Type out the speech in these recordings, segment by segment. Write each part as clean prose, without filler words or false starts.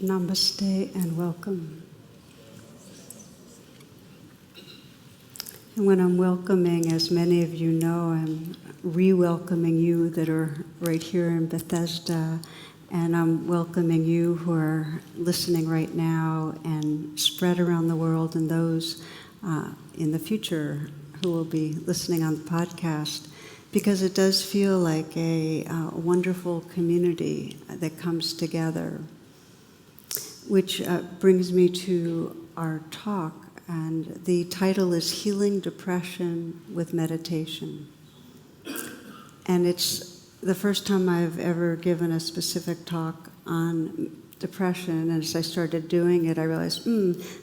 Namaste and welcome. And when I'm welcoming, as many of you know, I'm re-welcoming you that are right here in Bethesda, and I'm welcoming you who are listening right now and spread around the world, and those in the future who will be listening on the podcast, because it does feel like a wonderful community that comes together. Which brings me to our talk, and the title is Healing Depression with Meditation. And it's the first time I've ever given a specific talk on depression, and as I started doing it, I realized,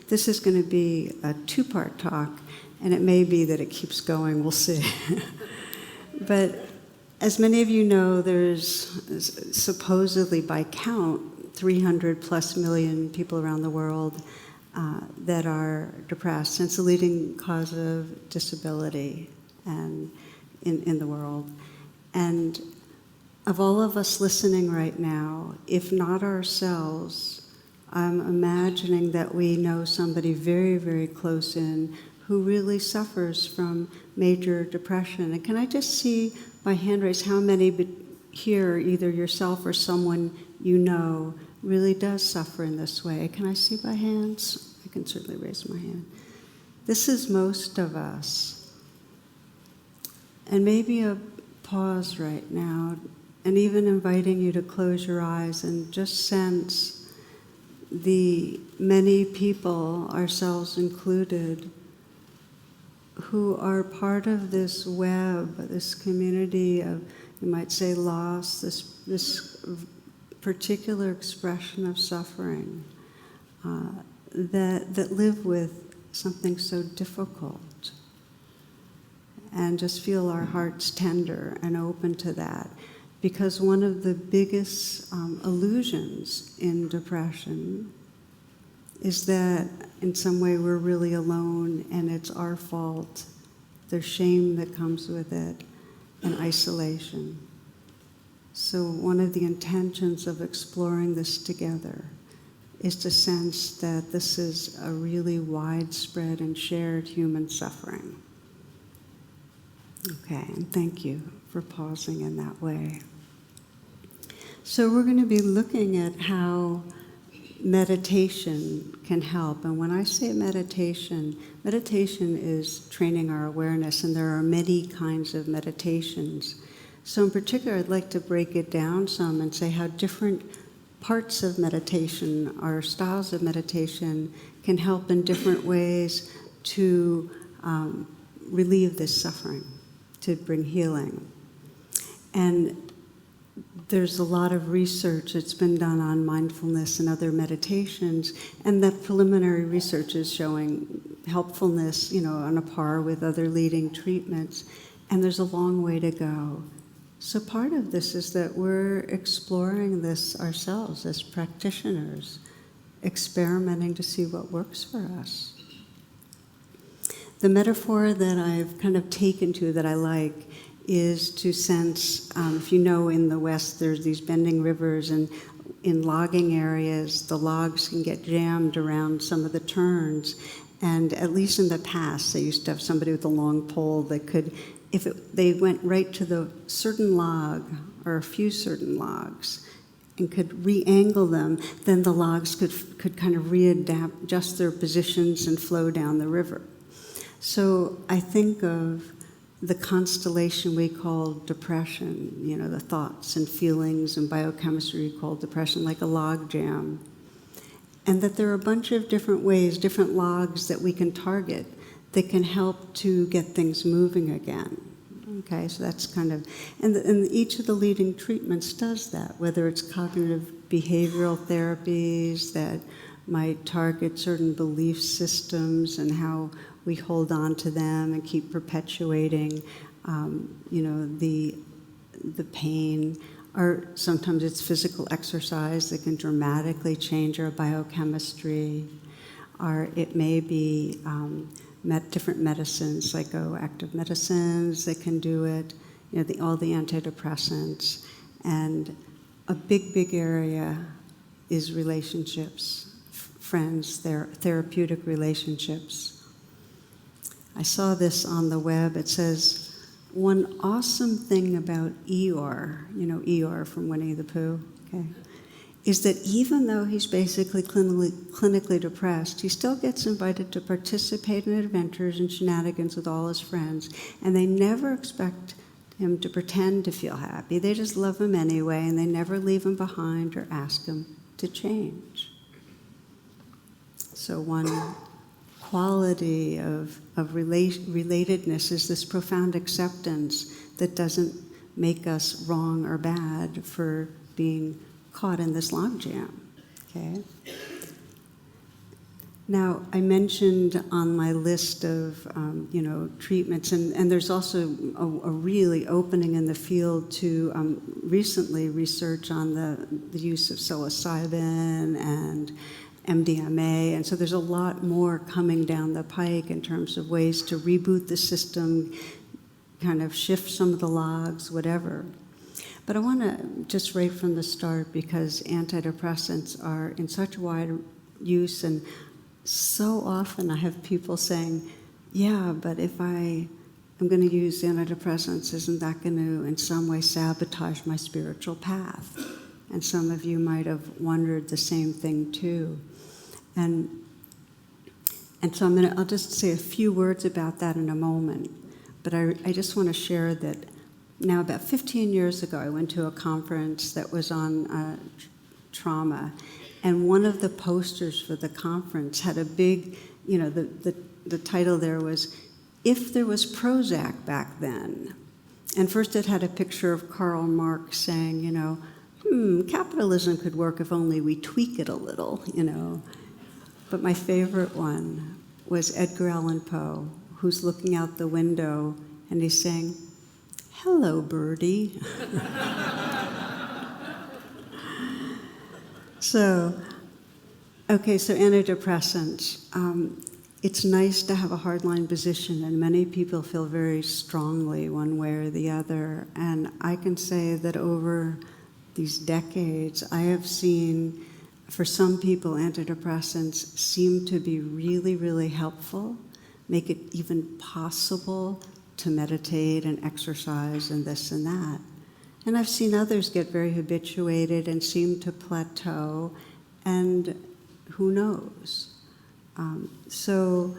this is going to be a two-part talk, and it may be that it keeps going, we'll see. But as many of you know, there's supposedly by count, 300 plus million people around the world that are depressed. And it's the leading cause of disability and in the world. And of all of us listening right now, if not ourselves, I'm imagining that we know somebody very, very close in who really suffers from major depression. And can I just see by hand raise how many here, either yourself or someone you know, really does suffer in this way? Can I see by hands? I can certainly raise my hand. This is most of us. And maybe a pause right now, and even inviting you to close your eyes and just sense the many people, ourselves included, who are part of this web, this community of, you might say, loss, this particular expression of suffering that live with something so difficult, and just feel our hearts tender and open to that. Because one of the biggest illusions in depression is that in some way we're really alone and it's our fault. There's shame that comes with it and isolation. So one of the intentions of exploring this together is to sense that this is a really widespread and shared human suffering. Okay, and thank you for pausing in that way. So we're going to be looking at how meditation can help. And when I say meditation is training our awareness, and there are many kinds of meditations. So in particular, I'd like to break it down some and say how different parts of meditation or styles of meditation can help in different ways to relieve this suffering, to bring healing. And there's a lot of research that's been done on mindfulness and other meditations, and that preliminary research is showing helpfulness, on a par with other leading treatments, and there's a long way to go. So part of this is that we're exploring this ourselves as practitioners, experimenting to see what works for us. The metaphor that I've kind of taken to that I like is to sense, if you know in the West there's these bending rivers, and in logging areas the logs can get jammed around some of the turns, and at least in the past they used to have somebody with a long pole that could, they went right to the certain log or a few certain logs and could re-angle them, then the logs could kind of adjust their positions and flow down the river. So I think of the constellation we call depression, the thoughts and feelings and biochemistry we call depression, like a log jam. And that there are a bunch of different ways, different logs that we can target that can help to get things moving again. Okay, so that's kind of, and each of the leading treatments does that, whether it's cognitive behavioral therapies that might target certain belief systems and how we hold on to them and keep perpetuating, the pain, or sometimes it's physical exercise that can dramatically change our biochemistry, or it may be different medicines, psychoactive medicines that can do it, all the antidepressants. And a big, big area is relationships, friends, therapeutic relationships. I saw this on the web. It says, one awesome thing about Eeyore, you know Eeyore from Winnie the Pooh, okay, is that even though he's basically clinically depressed, he still gets invited to participate in adventures and shenanigans with all his friends, and they never expect him to pretend to feel happy. They just love him anyway, and they never leave him behind or ask him to change. So one quality of relatedness is this profound acceptance that doesn't make us wrong or bad for being caught in this logjam, okay? Now, I mentioned on my list of, treatments, and there's also a really opening in the field to recently research on the use of psilocybin and MDMA, and so there's a lot more coming down the pike in terms of ways to reboot the system, kind of shift some of the logs, whatever. But I want to just right from the start, because antidepressants are in such wide use, and so often I have people saying, yeah, but if I'm going to use antidepressants, isn't that going to in some way sabotage my spiritual path? And some of you might have wondered the same thing too. And so I'll just say a few words about that in a moment. But I just want to share that now about 15 years ago, I went to a conference that was on trauma. And one of the posters for the conference had a big, the title there was, "If There Was Prozac Back Then." And first it had a picture of Karl Marx saying, capitalism could work if only we tweak it a little, But my favorite one was Edgar Allan Poe, who's looking out the window and he's saying, "Hello, birdie." So antidepressants. It's nice to have a hardline position, and many people feel very strongly one way or the other. And I can say that over these decades, I have seen, for some people, antidepressants seem to be really, really helpful, make it even possible to meditate and exercise and this and that. And I've seen others get very habituated and seem to plateau, and who knows? So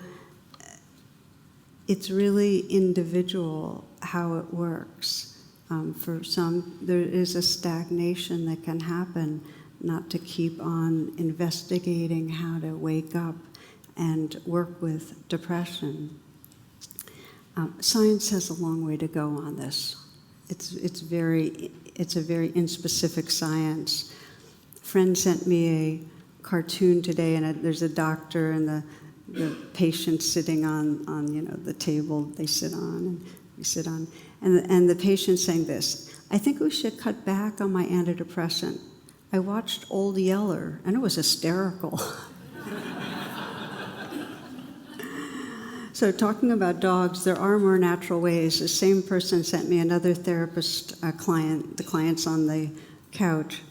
it's really individual how it works. For some, there is a stagnation that can happen, not to keep on investigating how to wake up and work with depression. Science has a long way to go on this. It's a very inspecific science. A friend sent me a cartoon today, and there's a doctor and the patient sitting on the table they sit on, and we sit on, and the patient saying this: "I think we should cut back on my antidepressant. I watched Old Yeller, and it was hysterical." So talking about dogs, there are more natural ways. The same person sent me another therapist client, the client's on the couch,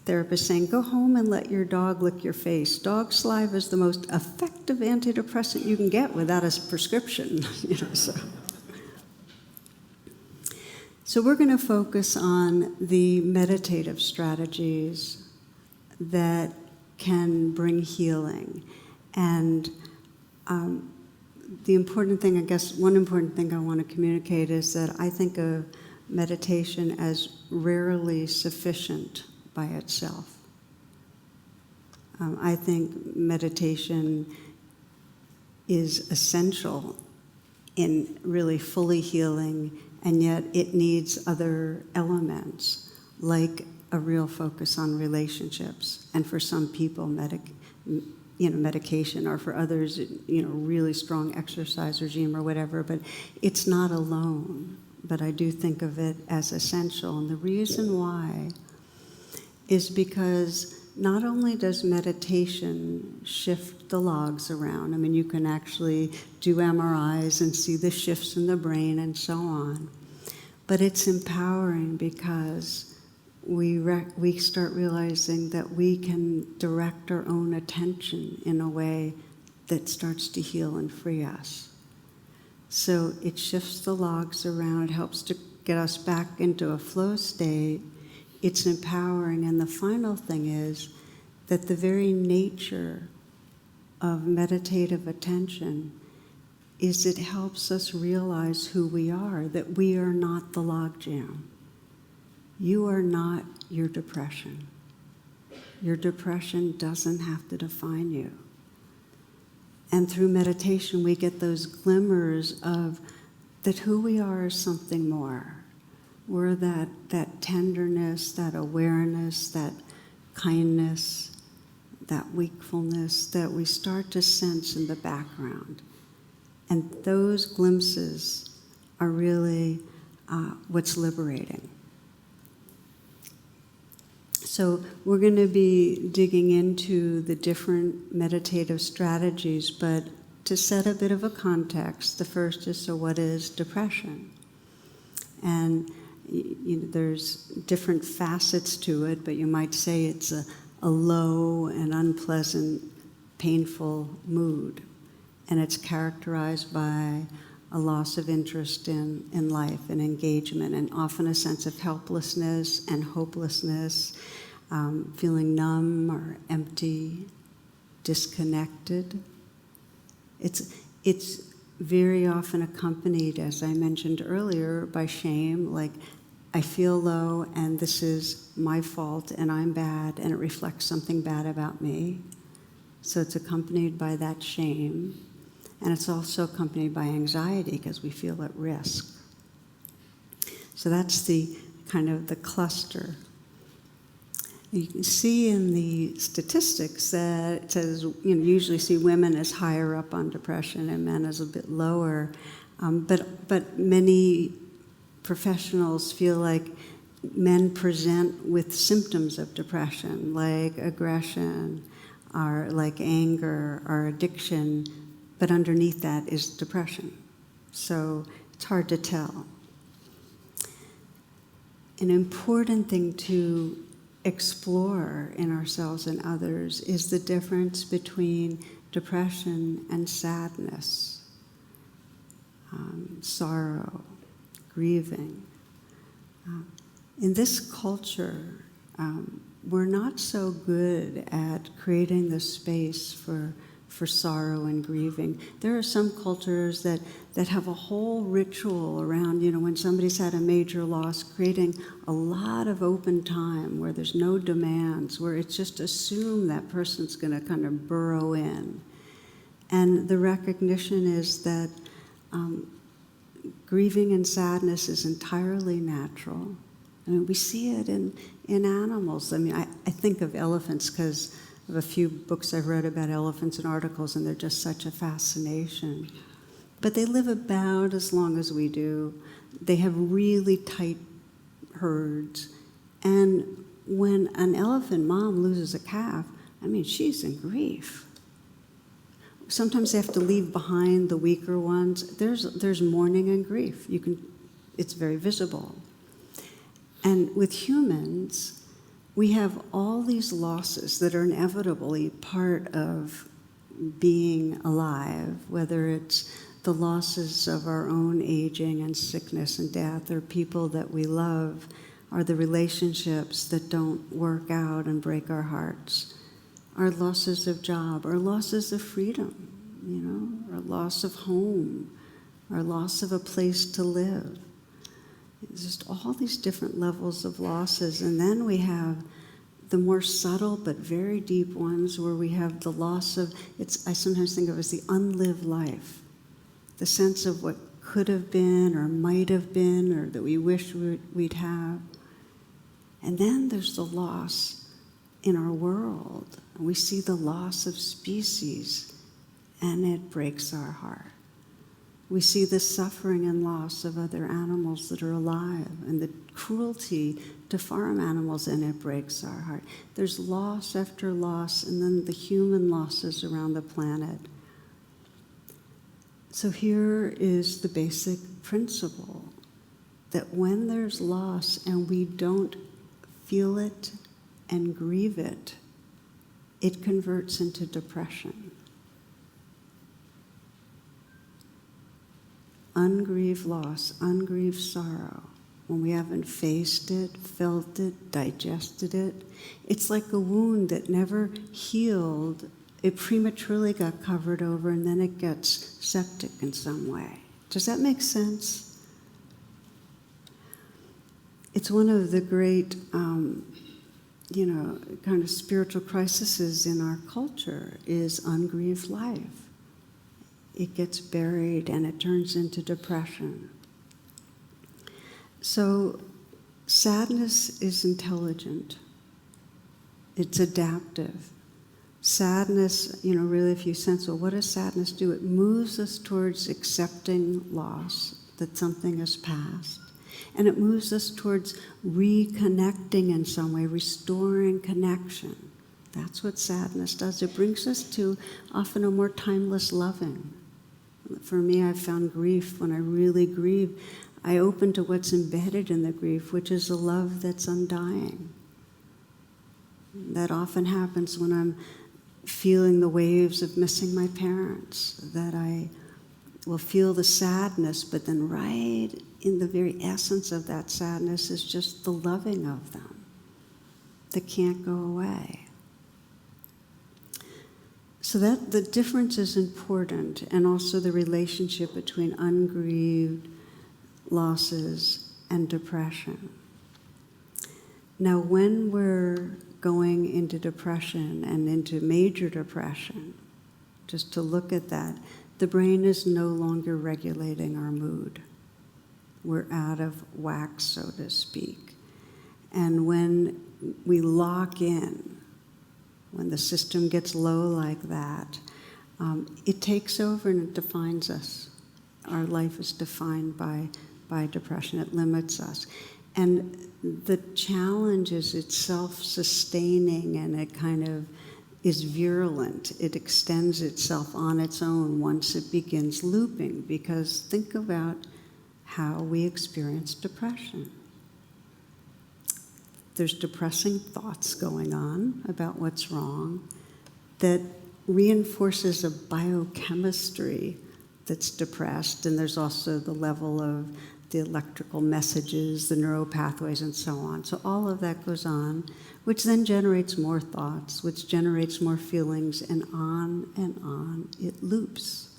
therapist saying, "Go home and let your dog lick your face. Dog saliva is the most effective antidepressant you can get without a prescription." So we're going to focus on the meditative strategies that can bring healing. And the important thing, I guess, one important thing I want to communicate is that I think of meditation as rarely sufficient by itself. I think meditation is essential in really fully healing, and yet it needs other elements, like a real focus on relationships, and for some people, medication, or for others, really strong exercise regime or whatever, but it's not alone. But I do think of it as essential, and the reason why is because not only does meditation shift the logs around, I mean, you can actually do MRIs and see the shifts in the brain and so on, but it's empowering because we start realizing that we can direct our own attention in a way that starts to heal and free us. So it shifts the logs around, helps to get us back into a flow state. It's empowering, and the final thing is that the very nature of meditative attention is it helps us realize who we are, that we are not the logjam. You are not your depression. Your depression doesn't have to define you. And through meditation, we get those glimmers of that who we are is something more. We're that tenderness, that awareness, that kindness, that wakefulness that we start to sense in the background. And those glimpses are really what's liberating. So we're going to be digging into the different meditative strategies, but to set a bit of a context, the first is, so what is depression? And there's different facets to it, but you might say it's a low and unpleasant, painful mood. And it's characterized by a loss of interest in life and engagement, and often a sense of helplessness and hopelessness, feeling numb or empty, disconnected. It's very often accompanied, as I mentioned earlier, by shame, like I feel low and this is my fault and I'm bad and it reflects something bad about me. So it's accompanied by that shame. And it's also accompanied by anxiety because we feel at risk. So that's the kind of the cluster. You can see in the statistics that it says, usually see women as higher up on depression and men as a bit lower. But many professionals feel like men present with symptoms of depression, like aggression, or like anger, or addiction, but underneath that is depression. So it's hard to tell. An important thing to explore in ourselves and others is the difference between depression and sadness, sorrow, grieving. In this culture, we're not so good at creating the space for sorrow and grieving. There are some cultures that have a whole ritual around, when somebody's had a major loss, creating a lot of open time where there's no demands, where it's just assumed that person's going to kind of burrow in. And the recognition is that grieving and sadness is entirely natural. I mean, we see it in animals. I mean, I think of elephants because of a few books I've read about elephants and articles, and they're just such a fascination. But they live about as long as we do. They have really tight herds. And when an elephant mom loses a calf, I mean, she's in grief. Sometimes they have to leave behind the weaker ones. There's mourning and grief. It's very visible. And with humans, we have all these losses that are inevitably part of being alive, whether it's the losses of our own aging and sickness and death, or people that we love, or the relationships that don't work out and break our hearts, our losses of job, our losses of freedom, our loss of home, our loss of a place to live. It's just all these different levels of losses. And then we have the more subtle but very deep ones where we have the loss of, I sometimes think of it as the unlived life, the sense of what could have been or might have been or that we wish we'd have. And then there's the loss in our world. And we see the loss of species, and it breaks our heart. We see the suffering and loss of other animals that are alive and the cruelty to farm animals, and it breaks our heart. There's loss after loss, and then the human losses around the planet. So here is the basic principle, that when there's loss and we don't feel it, and grieve it, it converts into depression. Ungrieved loss, ungrieved sorrow, when we haven't faced it, felt it, digested it, it's like a wound that never healed. It prematurely got covered over and then it gets septic in some way. Does that make sense? It's one of the great, kind of spiritual crises in our culture is ungrieved life. It gets buried and it turns into depression. So sadness is intelligent. It's adaptive. Sadness, really if you sense, well, what does sadness do? It moves us towards accepting loss, that something has passed. And it moves us towards reconnecting in some way, restoring connection. That's what sadness does. It brings us to often a more timeless loving. For me, I've found grief, when I really grieve, I open to what's embedded in the grief, which is a love that's undying. That often happens when I'm feeling the waves of missing my parents, that I will feel the sadness, but then right in the very essence of that sadness is just the loving of them that can't go away. So that the difference is important, and also the relationship between ungrieved losses and depression. Now, when we're going into depression and into major depression, just to look at that, the brain is no longer regulating our mood. We're out of whack, so to speak. And when we lock in, when the system gets low like that, it takes over and it defines us. Our life is defined by depression. It limits us. And the challenge is it's self-sustaining, and it kind of is virulent. It extends itself on its own once it begins looping, because think about how we experience depression. There's depressing thoughts going on about what's wrong that reinforces a biochemistry that's depressed, and there's also the level of the electrical messages, the neural pathways, and so on. So all of that goes on, which then generates more thoughts, which generates more feelings, and on it loops.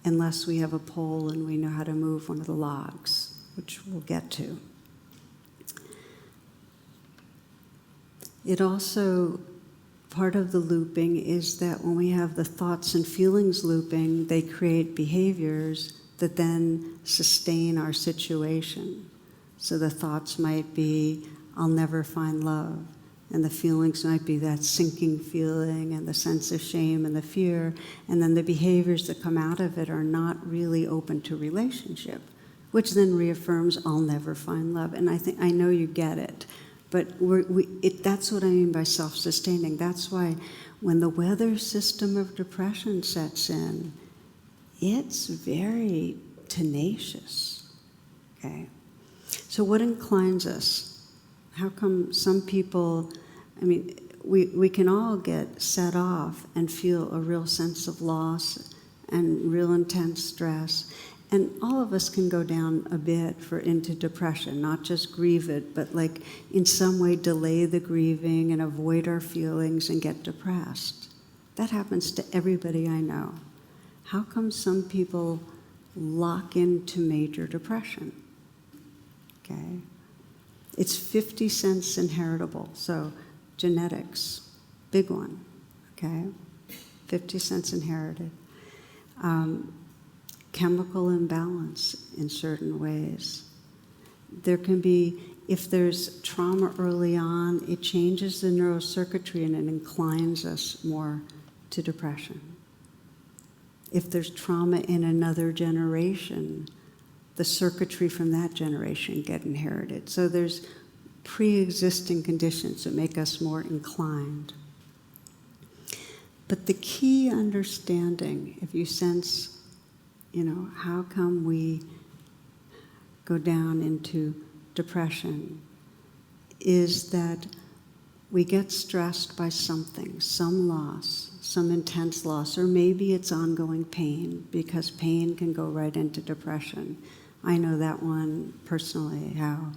Unless we have a pole and we know how to move one of the logs, which we'll get to. It also, part of the looping is that when we have the thoughts and feelings looping, they create behaviors that then sustain our situation. So the thoughts might be, I'll never find love. And the feelings might be that sinking feeling and the sense of shame and the fear. And then the behaviors that come out of it are not really open to relationship, which then reaffirms, I'll never find love. And I know you get it. But that's what I mean by self-sustaining. That's why when the weather system of depression sets in, it's very tenacious, okay? So what inclines us? How come some people, we can all get set off and feel a real sense of loss and real intense stress. And all of us can go down a bit into depression, not just grieve it, but like in some way delay the grieving and avoid our feelings and get depressed. That happens to everybody I know. How come some people lock into major depression? Okay. It's 50 cents inheritable, so genetics, big one, okay? 50 cents inherited. Chemical imbalance in certain ways. There can be, if there's trauma early on, it changes the neurocircuitry and it inclines us more to depression. If there's trauma in another generation, the circuitry from that generation get inherited. So there's pre-existing conditions that make us more inclined. But the key understanding, if you sense, how come we go down into depression? is that we get stressed by something, some loss, some intense loss, or maybe it's ongoing pain, because pain can go right into depression. I know that one personally, how,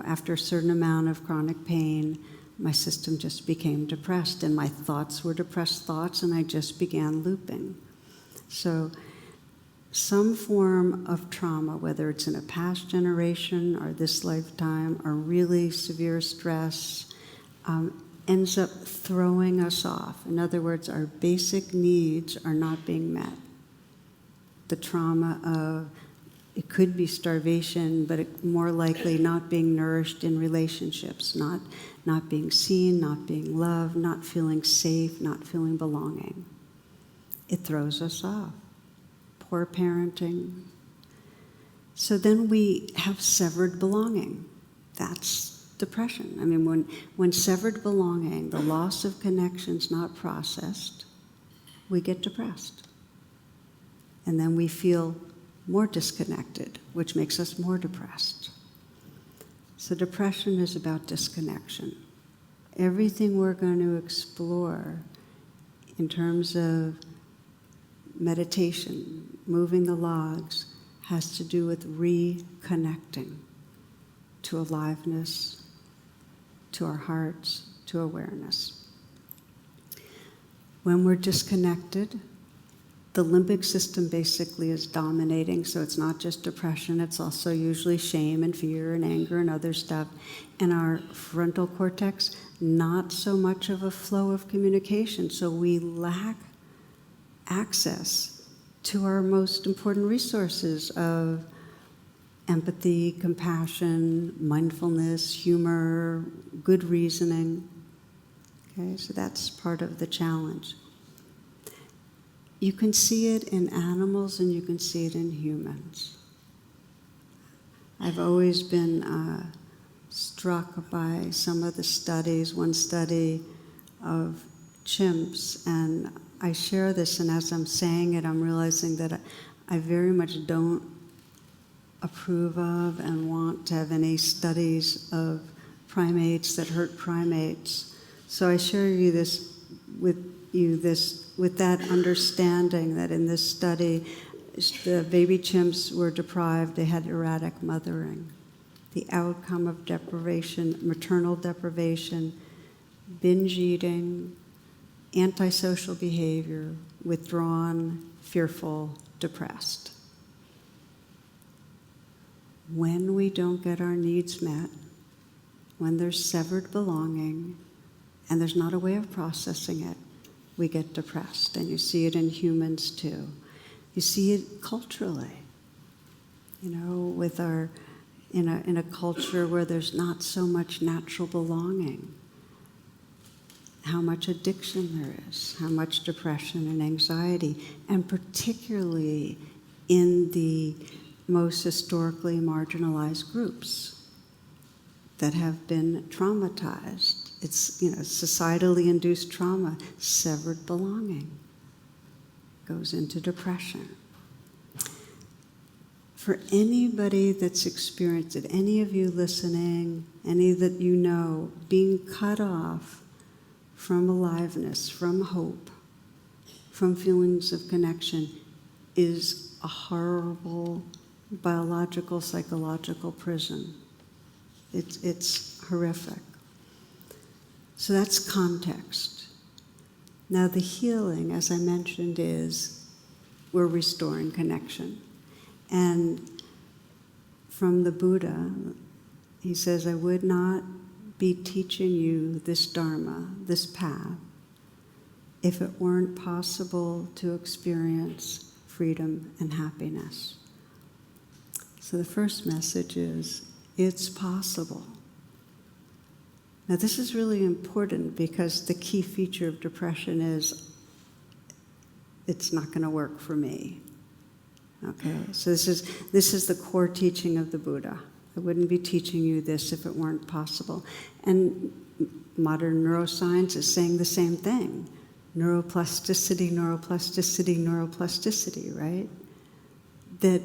after a certain amount of chronic pain, my system just became depressed, and my thoughts were depressed thoughts, and I just began looping. So some form of trauma, whether it's in a past generation or this lifetime, or really severe stress, ends up throwing us off. In other words, our basic needs are not being met. The trauma of, it could be starvation, but more likely not being nourished in relationships, not being seen, not being loved, not feeling safe, not feeling belonging. It throws us off. Poor parenting. So then we have severed belonging. That's depression. I mean, when severed belonging, the loss of connection's not processed, we get depressed. And then we feel more disconnected, which makes us more depressed. So depression is about disconnection. Everything we're going to explore in terms of meditation, moving the logs, has to do with reconnecting to aliveness, to our hearts, to awareness. When we're disconnected, the limbic system basically is dominating, so it's not just depression, it's also usually shame and fear and anger and other stuff. And our frontal cortex, not so much of a flow of communication, so we lack access to our most important resources of empathy, compassion, mindfulness, humor, good reasoning. Okay, so that's part of the challenge. You can see it in animals and you can see it in humans. I've always been struck by some of the studies, one study of chimps, and I share this, and as I'm saying it, I'm realizing that I very much don't approve of and want to have any studies of primates that hurt primates. So I share with that understanding that in this study, the baby chimps were deprived, they had erratic mothering. The outcome of deprivation, maternal deprivation, binge eating, antisocial behavior, withdrawn, fearful, depressed. When we don't get our needs met, when there's severed belonging, and there's not a way of processing it, we get depressed. And you see it in humans too. You see it culturally, with our, in a culture where there's not so much natural belonging. How much addiction there is, how much depression and anxiety, and particularly in the most historically marginalized groups that have been traumatized. It's, societally induced trauma, severed belonging, goes into depression. For anybody that's experienced it, any of you listening, any that you know, being cut off from aliveness, from hope, from feelings of connection, is a horrible biological, psychological prison. It's horrific. So that's context. Now the healing, as I mentioned, is we're restoring connection. And from the Buddha, he says, I would not be teaching you this Dharma, this path, if it weren't possible to experience freedom and happiness. So the first message is, it's possible. Now this is really important because the key feature of depression is it's not going to work for me. Okay, so this is the core teaching of the Buddha. I wouldn't be teaching you this if it weren't possible. And modern neuroscience is saying the same thing. Neuroplasticity, neuroplasticity, neuroplasticity, right? That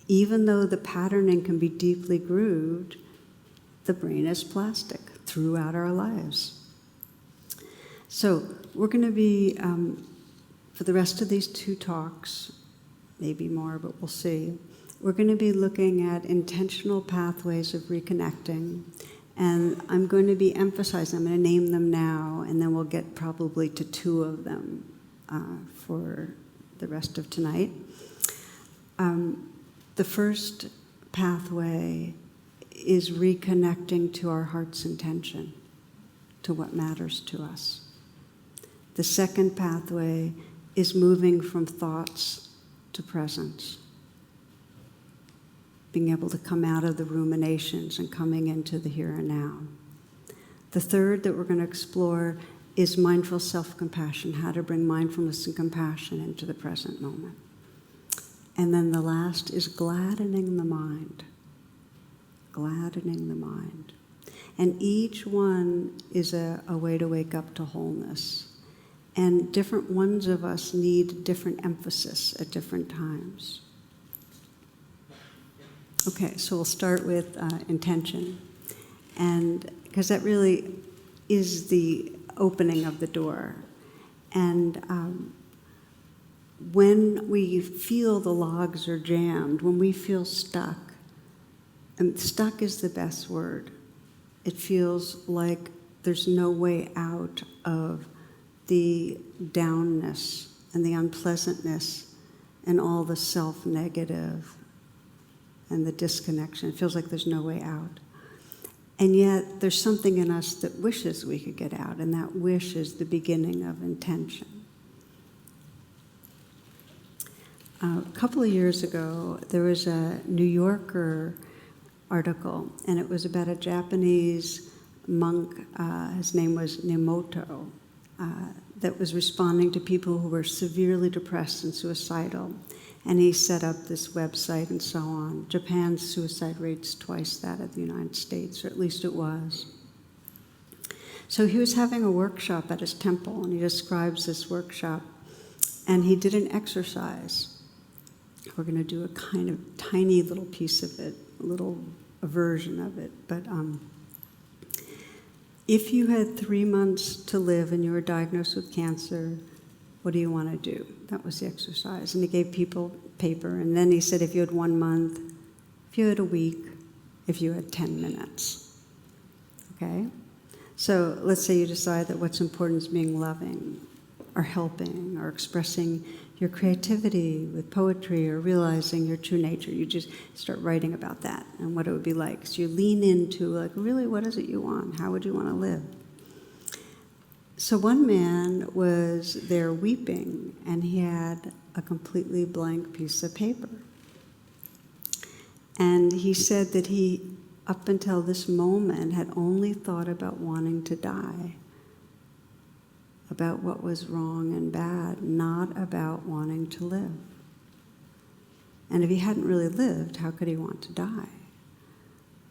even though the patterning can be deeply grooved, the brain is plastic. throughout our lives. So we're going to be, for the rest of these 2 talks, maybe more, but we'll see, we're going to be looking at intentional pathways of reconnecting. And I'm going to be emphasizing, I'm going to name them now, and then we'll get probably to 2 of them for the rest of tonight. The first pathway is reconnecting to our heart's intention, to what matters to us. The second pathway is moving from thoughts to presence, being able to come out of the ruminations and coming into the here and now. The third that we're going to explore is mindful self-compassion, how to bring mindfulness and compassion into the present moment. And then the last is gladdening the mind. Gladdening the mind. And each one is a way to wake up to wholeness. And different ones of us need different emphasis at different times. Okay, so we'll start with intention. And because that really is the opening of the door. And when we feel the logs are jammed, when we feel stuck, and stuck is the best word. It feels like there's no way out of the downness and the unpleasantness and all the self-negative and the disconnection. It feels like there's no way out. And yet there's something in us that wishes we could get out, and that wish is the beginning of intention. A couple of years ago, there was a New Yorker article, and it was about a Japanese monk, his name was Nemoto, that was responding to people who were severely depressed and suicidal. And he set up this website and so on. Japan's suicide rate's twice that of the United States, or at least it was. So he was having a workshop at his temple, and he describes this workshop, and he did an exercise. We're going to do a kind of tiny little piece of it, a version of it. But if you had 3 months to live and you were diagnosed with cancer, what do you want to do? That was the exercise. And he gave people paper. And then he said, if you had 1 month, if you had a week, if you had 10 minutes. Okay? So let's say you decide that what's important is being loving or helping or expressing your creativity with poetry or realizing your true nature. You just start writing about that and what it would be like. So you lean into, like, really, what is it you want? How would you want to live? So one man was there weeping, and he had a completely blank piece of paper. And he said that he, up until this moment, had only thought about wanting to die, about what was wrong and bad, not about wanting to live. And if he hadn't really lived, how could he want to die?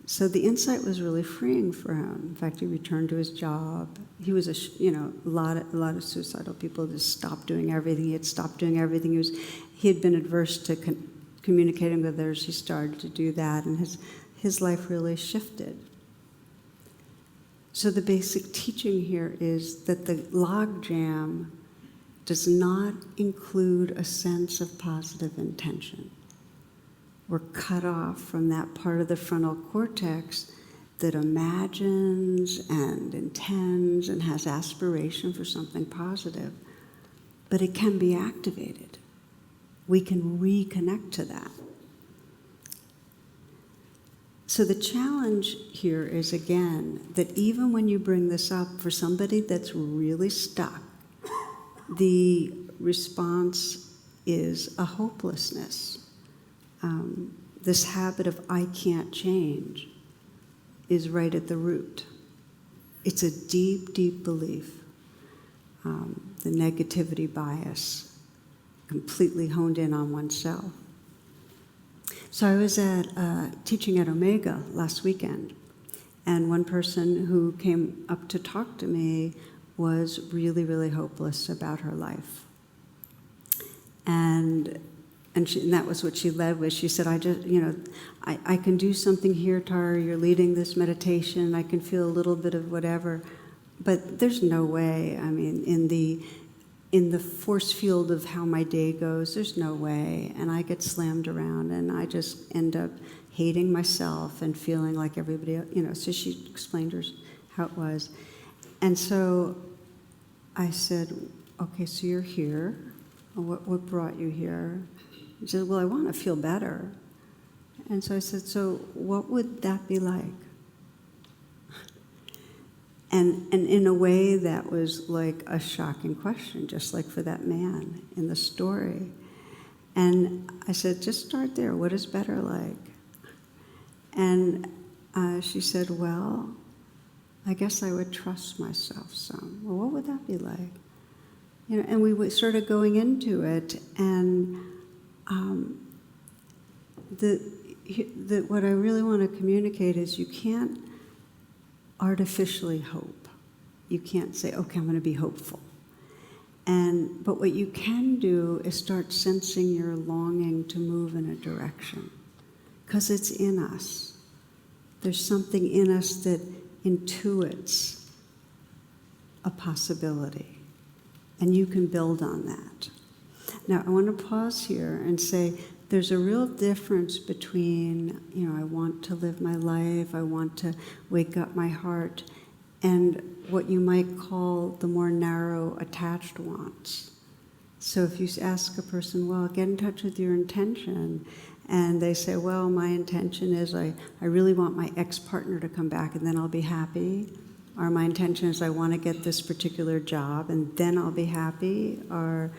So the insight was really freeing for him. In fact, he returned to his job. He was a lot of suicidal people just stopped doing everything. He had stopped doing everything. He had been adverse to communicating with others. He started to do that, and his life really shifted. So the basic teaching here is that the logjam does not include a sense of positive intention. We're cut off from that part of the frontal cortex that imagines and intends and has aspiration for something positive, but it can be activated. We can reconnect to that. So the challenge here is, again, that even when you bring this up for somebody that's really stuck, the response is a hopelessness. This habit of I can't change is right at the root. It's a deep, deep belief. The negativity bias, completely honed in on oneself. So I was teaching at Omega last weekend, and one person who came up to talk to me was really, really hopeless about her life. And and that was what she led with. She said, I can do something here, Tara. You're leading this meditation. I can feel a little bit of whatever. But there's no way. I mean, in the force field of how my day goes, there's no way. And I get slammed around, and I just end up hating myself and feeling like everybody else, So she explained how it was. And so I said, okay, so you're here. What brought you here? She said, well, I want to feel better. And so I said, so what would that be like? And in a way that was like a shocking question, just like for that man in the story. And I said, just start there. What is better like? And she said, well, I guess I would trust myself some. Well, what would that be like? And we started going into it, and what I really want to communicate is you can't artificially hope. You can't say, okay, I'm going to be hopeful. But what you can do is start sensing your longing to move in a direction, because it's in us. There's something in us that intuits a possibility, and you can build on that. Now, I want to pause here and say there's a real difference between, I want to live my life, I want to wake up my heart, and what you might call the more narrow, attached wants. So if you ask a person, well, get in touch with your intention, and they say, well, my intention is I really want my ex-partner to come back and then I'll be happy. Or my intention is I want to get this particular job and then I'll be happy. Or,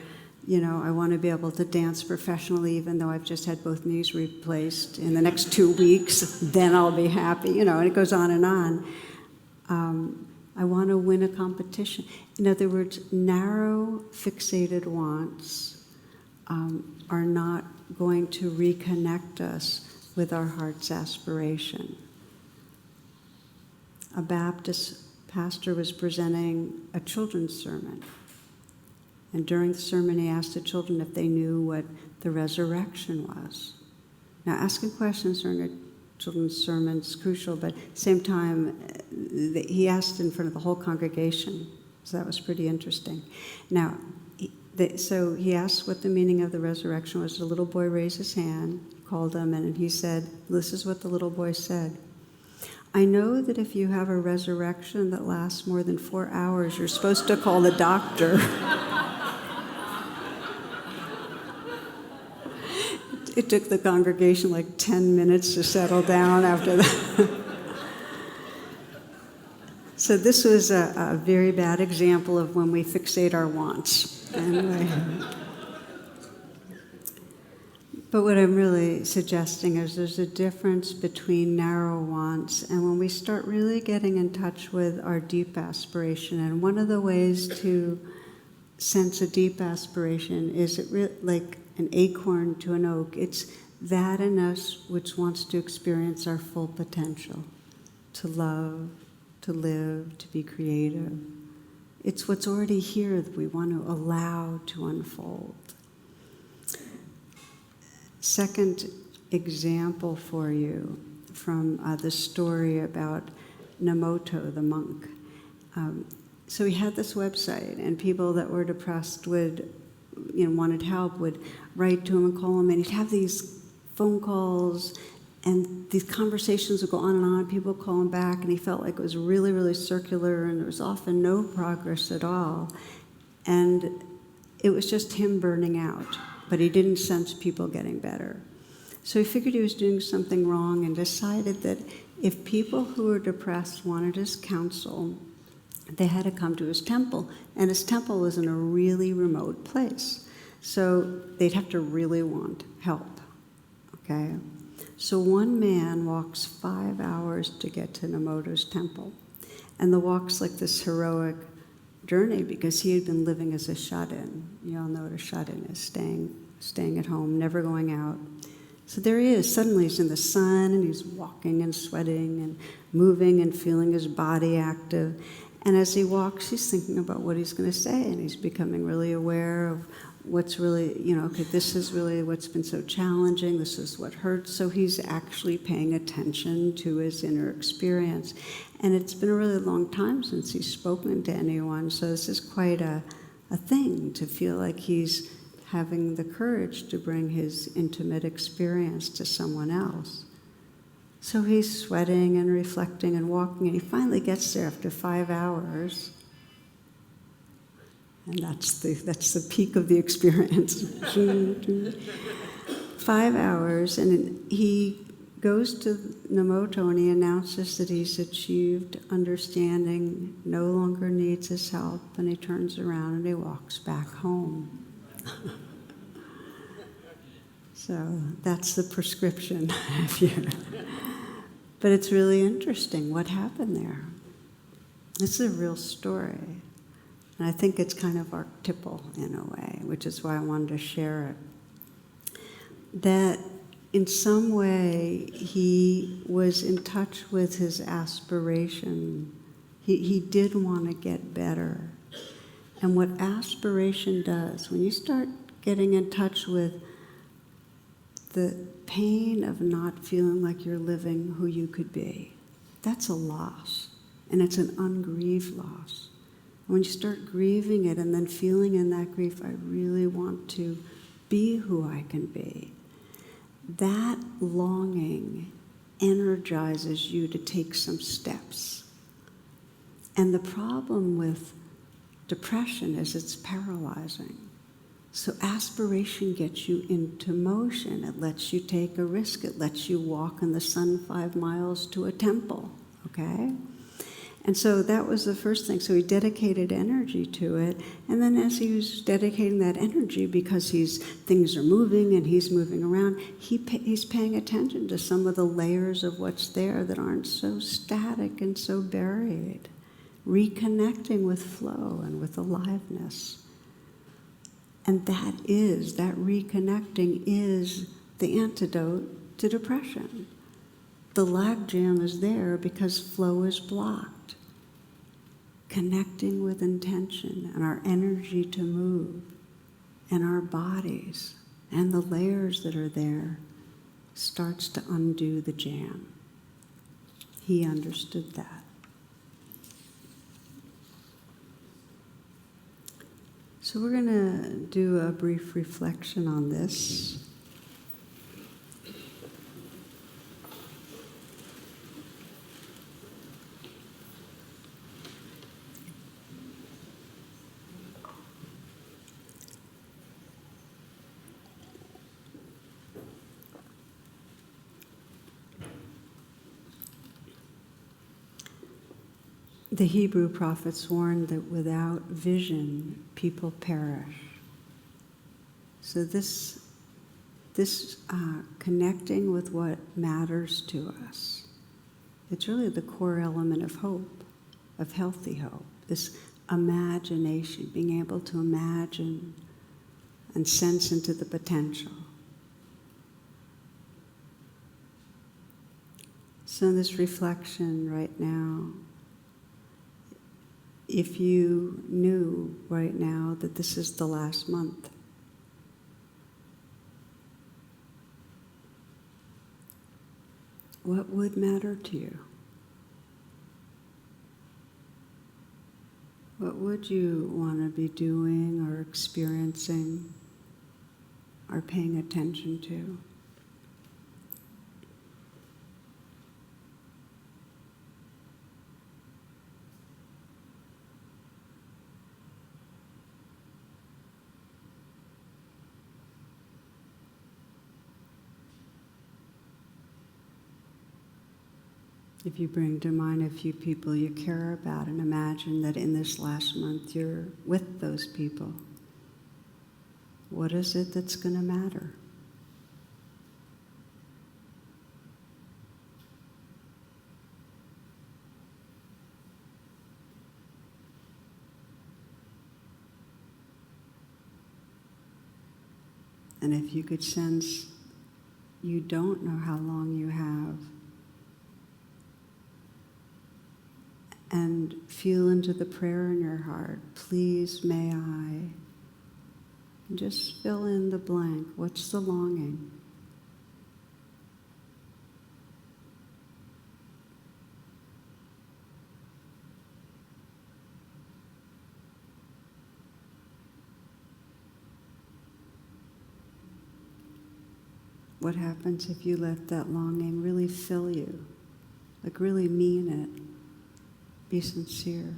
I want to be able to dance professionally even though I've just had both knees replaced in the next 2 weeks, then I'll be happy, and it goes on and on. I want to win a competition. In other words, narrow, fixated wants are not going to reconnect us with our heart's aspiration. A Baptist pastor was presenting a children's sermon. And during the sermon, he asked the children if they knew what the resurrection was. Now, asking questions during a children's sermon is crucial, but at the same time, he asked in front of the whole congregation. So that was pretty interesting. Now, so he asked what the meaning of the resurrection was. The little boy raised his hand, called him, and he said, this is what the little boy said. I know that if you have a resurrection that lasts more than 4 hours, you're supposed to call the doctor. It took the congregation like 10 minutes to settle down after that. So this was a very bad example of when we fixate our wants. Anyway. But what I'm really suggesting is there's a difference between narrow wants and when we start really getting in touch with our deep aspiration. And one of the ways to sense a deep aspiration is like an acorn to an oak. It's that in us which wants to experience our full potential, to love, to live, to be creative. It's what's already here that we want to allow to unfold. Second example for you from the story about Namoto, the monk. So he had this website, and people that were depressed wanted help would write to him and call him, and he'd have these phone calls, and these conversations would go on and on. People would call him back, and he felt like it was really, really circular, and there was often no progress at all. And it was just him burning out, but he didn't sense people getting better. So he figured he was doing something wrong and decided that if people who were depressed wanted his counsel, they had to come to his temple, and his temple was in a really remote place. So they'd have to really want help, okay? So one man walks 5 hours to get to Namoto's temple, and the walk's like this heroic journey because he had been living as a shut-in. You all know what a shut-in is, staying at home, never going out. So there he is. Suddenly he's in the sun, and he's walking and sweating and moving and feeling his body active. And as he walks, he's thinking about what he's going to say, and he's becoming really aware of what's really, okay, this is really what's been so challenging, this is what hurts. So he's actually paying attention to his inner experience. And it's been a really long time since he's spoken to anyone, so this is quite a thing to feel like he's having the courage to bring his intimate experience to someone else. So he's sweating and reflecting and walking, and he finally gets there after 5 hours. And that's the peak of the experience. 5 hours, and he goes to Namoto and he announces that he's achieved understanding, no longer needs his help, and he turns around and he walks back home. So that's the prescription. But it's really interesting what happened there. This is a real story. And I think it's kind of archetypal in a way, which is why I wanted to share it. That in some way he was in touch with his aspiration. He did want to get better. And what aspiration does, when you start getting in touch with the pain of not feeling like you're living who you could be, that's a loss. And it's an ungrieved loss. When you start grieving it and then feeling in that grief, I really want to be who I can be, that longing energizes you to take some steps. And the problem with depression is it's paralyzing. So aspiration gets you into motion. It lets you take a risk. It lets you walk in the sun 5 miles to a temple, okay? And so that was the first thing. So he dedicated energy to it. And then as he was dedicating that energy, because things are moving and he's moving around, he's paying attention to some of the layers of what's there that aren't so static and so buried. Reconnecting with flow and with aliveness. And that reconnecting is the antidote to depression. The lag jam is there because flow is blocked. Connecting with intention and our energy to move and our bodies and the layers that are there starts to undo the jam. He understood that. So we're going to do a brief reflection on this. The Hebrew prophets warned that without vision, people perish. So this connecting with what matters to us, it's really the core element of hope, of healthy hope. This imagination, being able to imagine and sense into the potential. So this reflection right now, if you knew right now that this is the last month, what would matter to you? What would you want to be doing or experiencing or paying attention to? If you bring to mind a few people you care about and imagine that in this last month you're with those people, what is it that's going to matter? And if you could sense you don't know how long you have, and feel into the prayer in your heart, please may I, And just fill in the blank. What's the longing? What happens if you let that longing really fill you? Like really mean it. Be sincere.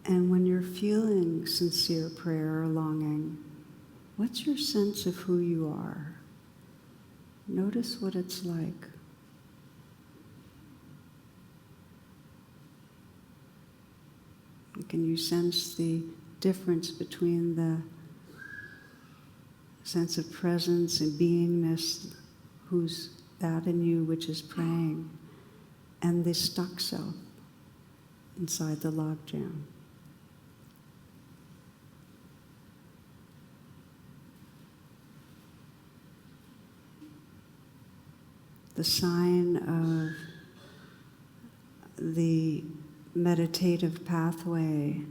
And when you're feeling sincere prayer or longing, what's your sense of who you are? Notice what it's like. Can you sense the difference between the sense of presence and beingness, who's that in you which is praying, and the stuck self inside the logjam? The sign of the meditative pathway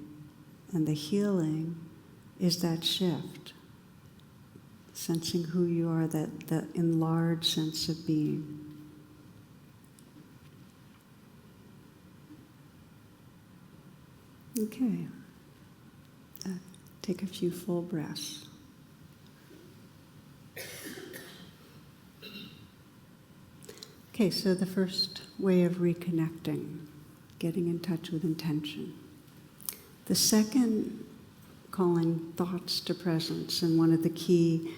and the healing is that shift, sensing who you are, that enlarged sense of being. Okay. Take a few full breaths. Okay, so the first way of reconnecting, getting in touch with intention. The second, calling thoughts to presence, and one of the key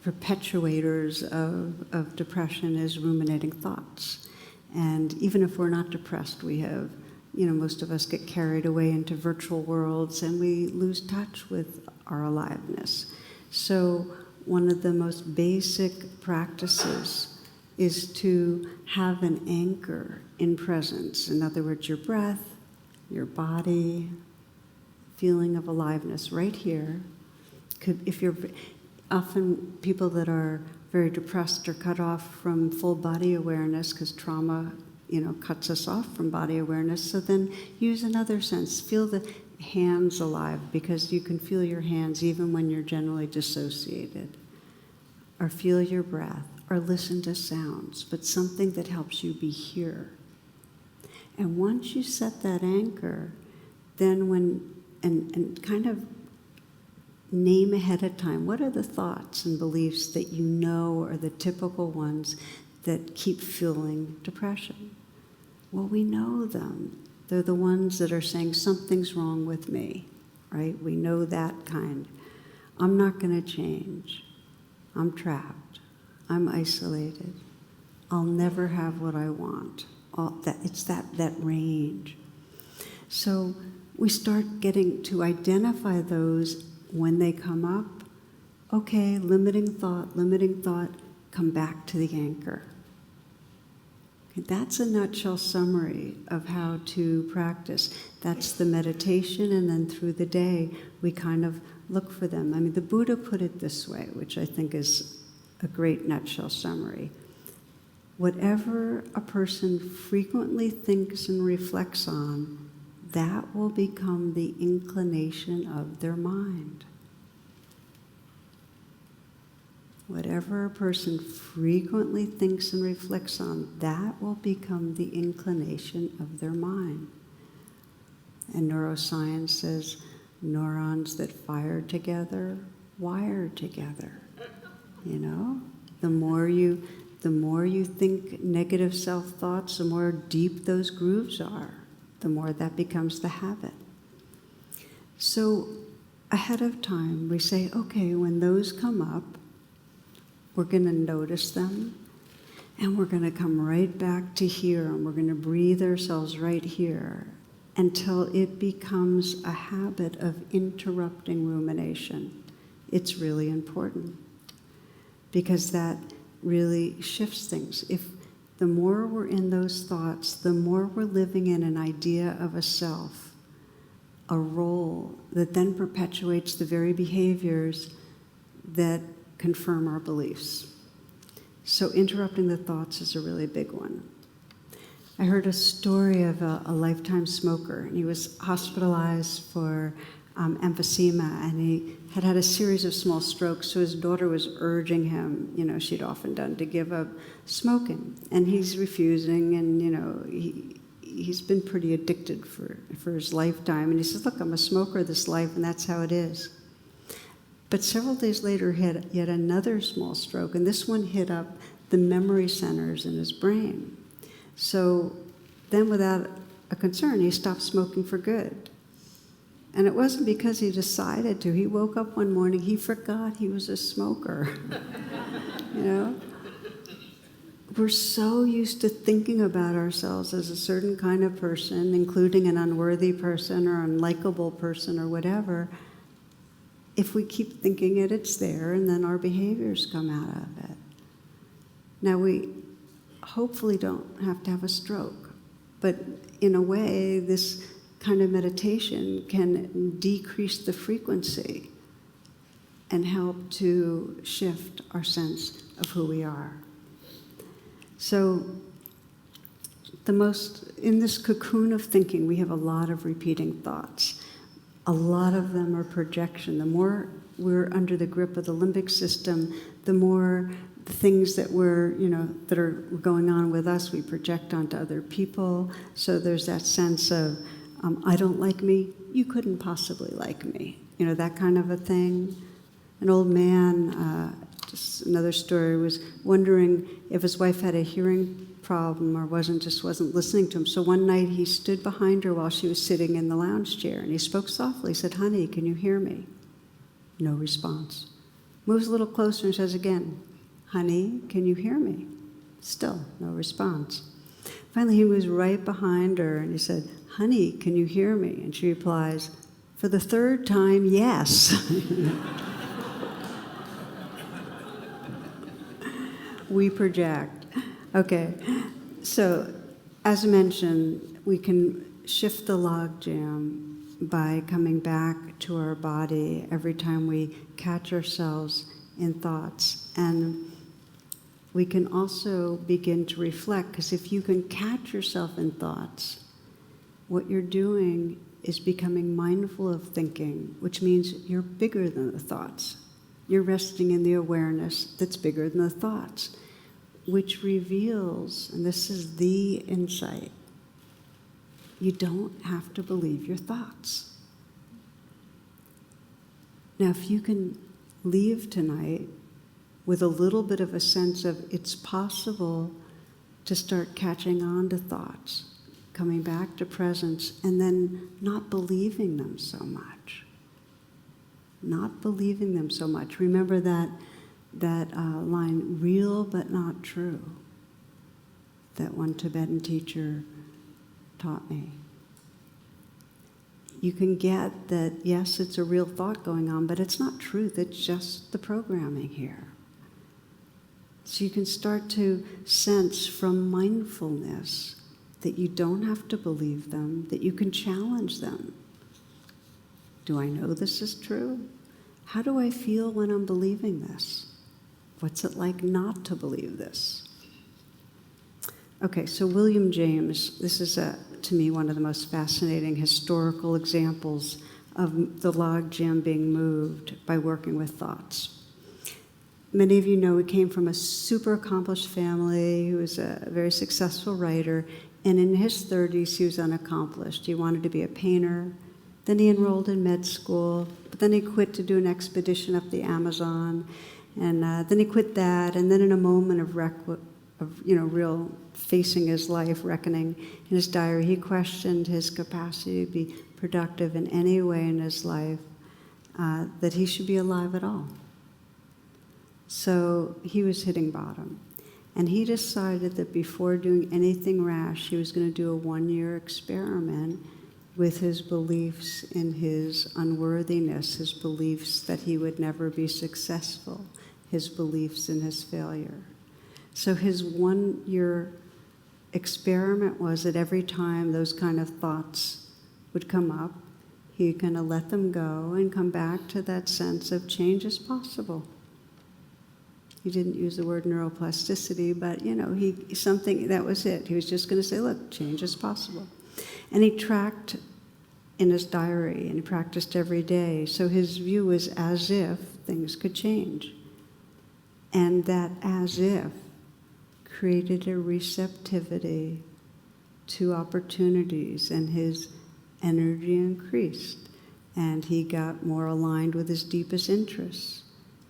perpetuators of depression is ruminating thoughts. And even if we're not depressed, we have, most of us get carried away into virtual worlds and we lose touch with our aliveness. So one of the most basic practices is to have an anchor in presence. In other words, your breath, your body, feeling of aliveness right here. Often people that are very depressed are cut off from full body awareness because trauma, cuts us off from body awareness. So then use another sense. Feel the hands alive, because you can feel your hands even when you're generally dissociated. Or feel your breath, or listen to sounds, but something that helps you be here. And once you set that anchor, then and kind of name ahead of time, what are the thoughts and beliefs that you know are the typical ones that keep fueling depression? Well, we know them. They're the ones that are saying something's wrong with me, right? We know that kind. I'm not going to change. I'm trapped. I'm isolated. I'll never have what I want. It's that range. So we start getting to identify those when they come up. Okay, limiting thought, come back to the anchor. Okay, that's a nutshell summary of how to practice. That's the meditation, and then through the day, we kind of look for them. I mean, the Buddha put it this way, which I think is a great nutshell summary. Whatever a person frequently thinks and reflects on, that will become the inclination of their mind. Whatever a person frequently thinks and reflects on, that will become the inclination of their mind. And neuroscience says neurons that fire together, wire together. The more you think negative self-thoughts, the more deep those grooves are, the more that becomes the habit. So ahead of time, we say, okay, when those come up, we're going to notice them, and we're going to come right back to here, and we're going to breathe ourselves right here until it becomes a habit of interrupting rumination. It's really important, because that really shifts things. If the more we're in those thoughts, the more we're living in an idea of a self, a role that then perpetuates the very behaviors that confirm our beliefs. So interrupting the thoughts is a really big one. I heard a story of a lifetime smoker, and he was hospitalized for emphysema, and he had had a series of small strokes, so his daughter was urging him, she'd often done, to give up smoking. And he's refusing, and, he's been pretty addicted for his lifetime. And he says, look, I'm a smoker this life, and that's how it is. But several days later, he had yet another small stroke, and this one hit up the memory centers in his brain. So then, without a concern, he stopped smoking for good. And it wasn't because he decided to. He woke up one morning, he forgot he was a smoker. We're so used to thinking about ourselves as a certain kind of person, including an unworthy person or unlikable person or whatever. If we keep thinking it, it's there, and then our behaviors come out of it. Now, we hopefully don't have to have a stroke, but in a way, this kind of meditation can decrease the frequency and help to shift our sense of who we are. So in this cocoon of thinking, we have a lot of repeating thoughts. A lot of them are projection. The more we're under the grip of the limbic system, the more the things that that are going on with us, we project onto other people. So there's that sense of, I don't like me, you couldn't possibly like me. That kind of a thing. An old man, just another story, was wondering if his wife had a hearing problem or wasn't listening to him. So one night he stood behind her while she was sitting in the lounge chair, and he spoke softly. He said, honey, can you hear me? No response. Moves a little closer and says again, honey, can you hear me? Still no response. Finally, he was right behind her, and he said, honey, can you hear me? And she replies, for the third time, yes. We project. Okay, so as I mentioned, we can shift the logjam by coming back to our body every time we catch ourselves in thoughts. And we can also begin to reflect, because if you can catch yourself in thoughts, what you're doing is becoming mindful of thinking, which means you're bigger than the thoughts. You're resting in the awareness that's bigger than the thoughts, which reveals, and this is the insight, you don't have to believe your thoughts. Now, if you can leave tonight with a little bit of a sense of it's possible to start catching on to thoughts, coming back to presence, and then not believing them so much. Not believing them so much. Remember that line, real but not true, that one Tibetan teacher taught me. You can get that, yes, it's a real thought going on, but it's not truth, it's just the programming here. So you can start to sense from mindfulness that you don't have to believe them, that you can challenge them. Do I know this is true? How do I feel when I'm believing this? What's it like not to believe this? Okay, so William James, this is, to me, one of the most fascinating historical examples of the logjam being moved by working with thoughts. Many of you know he came from a super accomplished family. He was a very successful writer, and in his 30s, he was unaccomplished. He wanted to be a painter. Then he enrolled in med school, but then he quit to do an expedition up the Amazon, and then he quit that, and then in a moment of real facing his life, reckoning, in his diary, he questioned his capacity to be productive in any way in his life, that he should be alive at all. So he was hitting bottom. And he decided that before doing anything rash, he was going to do a 1-year experiment with his beliefs in his unworthiness, his beliefs that he would never be successful, his beliefs in his failure. So his 1-year experiment was that every time those kind of thoughts would come up, he kind of let them go and come back to that sense of change is possible. He didn't use the word neuroplasticity, but something, that was it. He was just going to say, look, change is possible. And he tracked in his diary, and he practiced every day. So his view was as if things could change. And that as if created a receptivity to opportunities, and his energy increased. And he got more aligned with his deepest interests.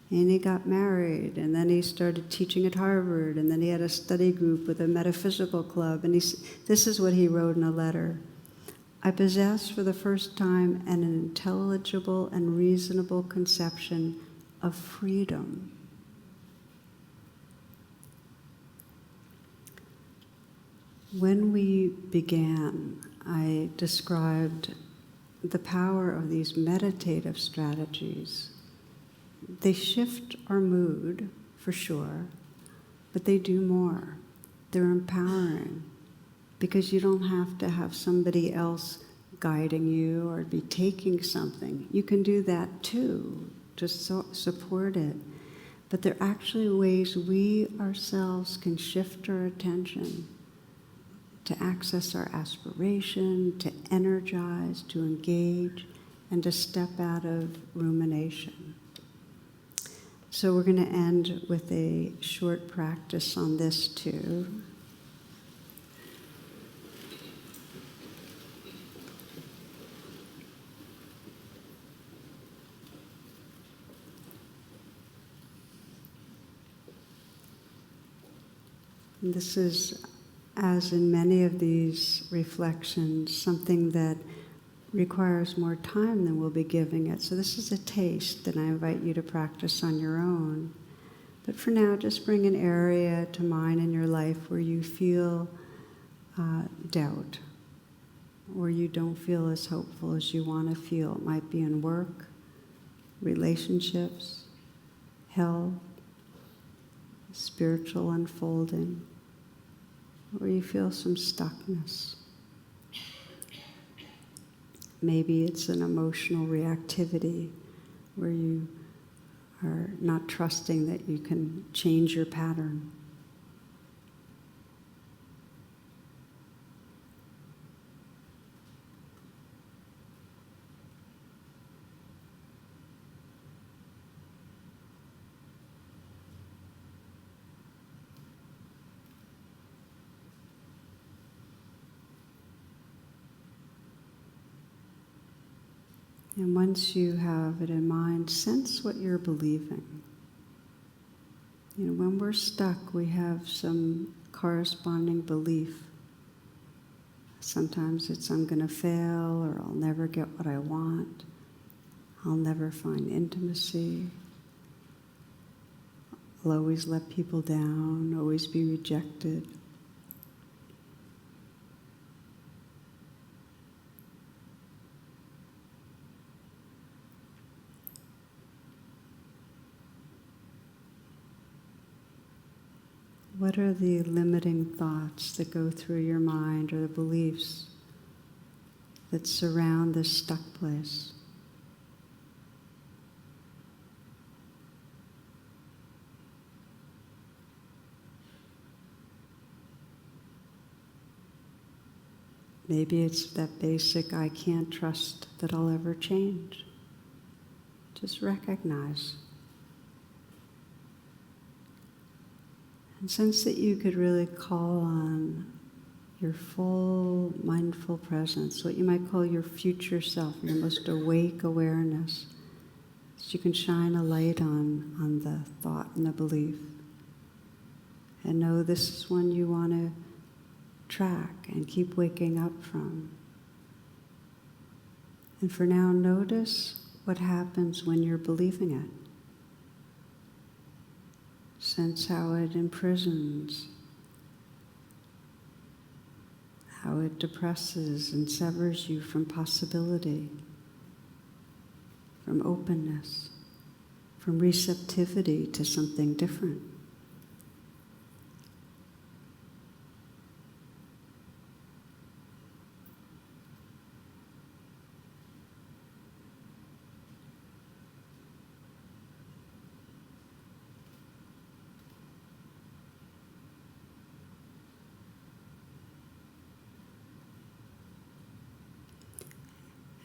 And he got married, and then he started teaching at Harvard, and then he had a study group with a metaphysical club. And this is what he wrote in a letter. I possess for the first time an intelligible and reasonable conception of freedom. When we began, I described the power of these meditative strategies. They shift our mood, for sure, but they do more. They're empowering, because you don't have to have somebody else guiding you or be taking something. You can do that too, to support it. But they're actually ways we ourselves can shift our attention to access our aspiration, to energize, to engage, and to step out of rumination. So we're going to end with a short practice on this too. And this is, as in many of these reflections, something that requires more time than we'll be giving it. So this is a taste, and I invite you to practice on your own. But for now, just bring an area to mind in your life where you feel doubt, where you don't feel as hopeful as you want to feel. It might be in work, relationships, health, spiritual unfolding, where you feel some stuckness. Maybe it's an emotional reactivity where you are not trusting that you can change your pattern. And once you have it in mind, sense what you're believing. When we're stuck, we have some corresponding belief. Sometimes it's I'm going to fail, or I'll never get what I want. I'll never find intimacy. I'll always let people down, always be rejected. What are the limiting thoughts that go through your mind, or the beliefs that surround this stuck place? Maybe it's that basic, I can't trust that I'll ever change. Just recognize. And sense that you could really call on your full mindful presence, what you might call your future self, your most awake awareness, so you can shine a light on the thought and the belief. And know this is one you want to track and keep waking up from. And for now, notice what happens when you're believing it. Sense how it imprisons, how it depresses and severs you from possibility, from openness, from receptivity to something different.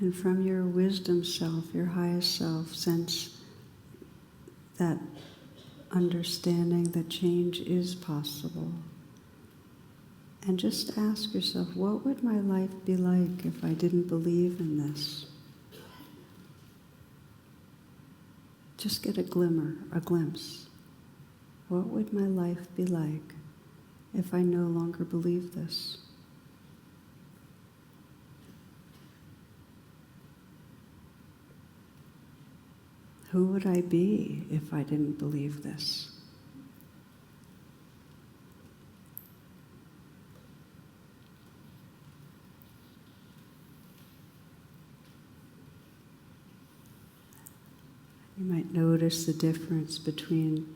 And from your wisdom self, your highest self, sense that understanding that change is possible. And just ask yourself, what would my life be like if I didn't believe in this? Just get a glimmer, a glimpse. What would my life be like if I no longer believe this? Who would I be if I didn't believe this? You might notice the difference between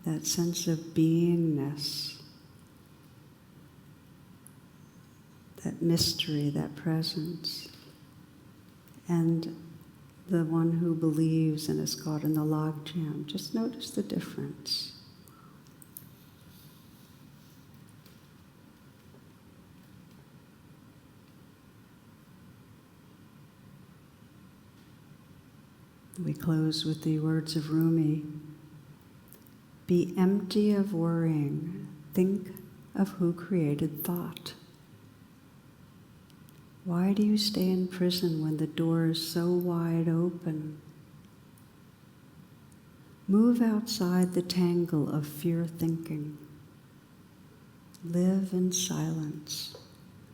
that sense of beingness, that mystery, that presence, and the one who believes and is caught in the logjam. Just notice the difference. We close with the words of Rumi. Be empty of worrying. Think of who created thought. Why do you stay in prison when the door is so wide open? Move outside the tangle of fear thinking. Live in silence.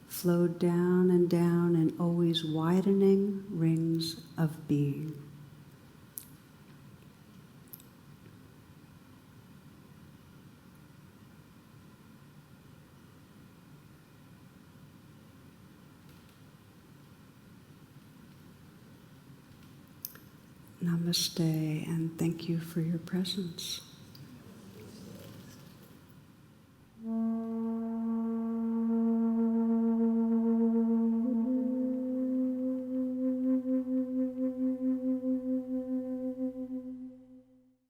Flow down in always widening rings of being. Namaste, and thank you for your presence.